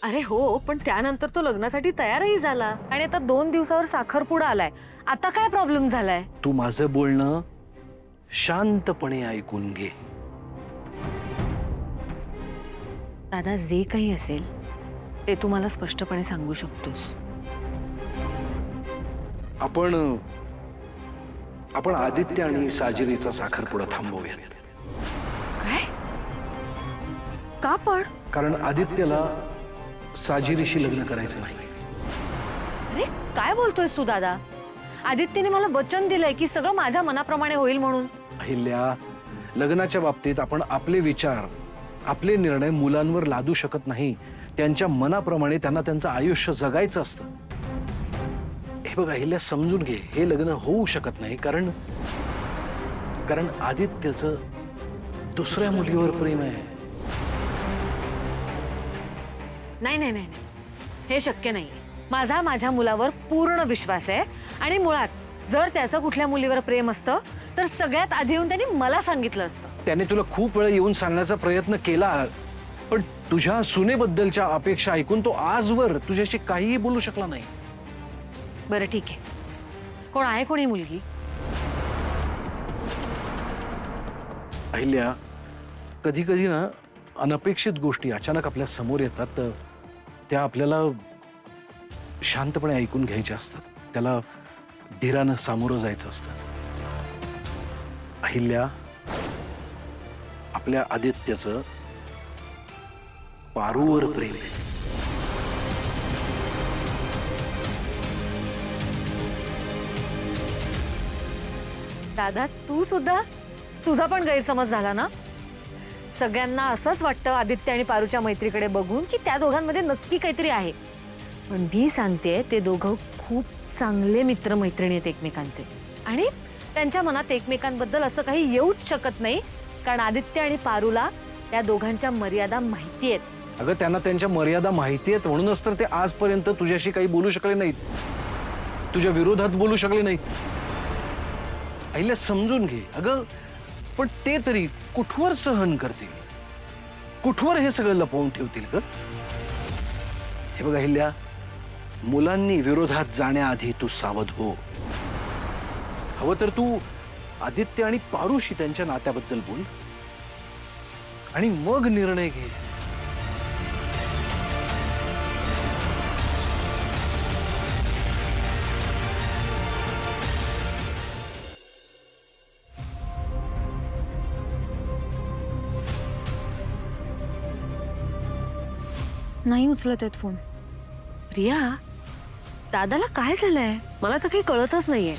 अरे हो, पण त्यानंतर तो लग्नासाठी तयारही झाला आणि आता 2 दिवसावर साखरपुडा आलाय. आता काय प्रॉब्लेम झालाय? तू माझं बोलणं शांतपणे ऐकून घे. दादा, जे काही असेल ते तू मला स्पष्टपणे सांगू शकतोस. आपण आदित्य आणि साजिरीचा साखरपुडा थांबवूयात. काय? का पण? कारण आदित्यला साजिरीशी लग्न करायचं नाही. अरे काय बोलतोयस तू दादा? आदित्यने मला वचन दिलंय की सगळं माझ्या मनाप्रमाणे होईल म्हणून. अहिल्या, लग्नाच्या बाबतीत आपण आपले विचार, आपले निर्णय मुलांवर लादू शकत नाही. त्यांच्या मनाप्रमाणे त्यांना त्यांचं आयुष्य जगायचं असतं. हे बघ अहिल्या, समजून घे, हे लग्न होऊ शकत नाही कारण आदित्यचं दुसऱ्या मुलीवर प्रेम आहे. नाही नाही नाही, हे शक्य नाहीये. माझ्या मुलावर पूर्ण विश्वास आहे आणि मुळात जर त्याचं कुठल्या मुलीवर प्रेम असतं तर सगळ्यात आधी येऊन त्यांनी मला सांगितलं असतं. त्याने तुला खूप वेळा येऊन सांगण्याचा प्रयत्न केला, पण तुझ्या सुनेबद्दलच्या अपेक्षा ऐकून तो आजवर तुझ्याशी काहीही बोलू शकला नाही. बरं ठीक आहे, कोण आहे कोणी मुलगी? अहिल्या, कधी कधी ना अनपेक्षित गोष्टी अचानक आपल्या समोर येतात, तर त्या आपल्याला शांतपणे ऐकून घ्यायच्या असतात. त्याला धीरानं सामोरं जायचं असतं. अहिल्या, आपल्या आदित्यचं पारूवर प्रेम आहे. दादा, तू सुद्धा? तुझा पण गैरसमज झाला ना? सगळ्यांना असंच वाटतं आदित्य आणि पारूच्या मैत्रीकडे बघून की त्या दोघांमध्ये नक्की काहीतरी आहे. पण मी सांगते, ते दोघं खूप चांगले मित्रमैत्रिणी आहेत एकमेकांचे आणि त्यांच्या मनात एकमेकांबद्दल असं काही येऊच शकत नाही, कारण आदित्य आणि पारूला त्या दोघांच्या मर्यादा माहिती आहेत. अगं, त्यांना त्यांच्या मर्यादा माहिती आहेत, म्हणूनच तर ते आजपर्यंत तुझ्याशी काही बोलू शकले नाहीत, तुझ्या विरोधात बोलू शकले नाहीत. अहिल्या, समजून घे. अगं, पण ते तरी कुठवर सहन करतील, कुठवर हे सगळं लपवून ठेवतील ग? हे बघ अहिल्या, मुलांनी विरोधात जाण्याआधी तू सावध हो. हवं तर तू आदित्य आणि पारूशी त्यांच्या नात्याबद्दल बोल आणि मग निर्णय घे. नाही उचलत आहेत फोन. प्रिया, दादाला काय झालंय? मला तर काही कळतच नाहीये.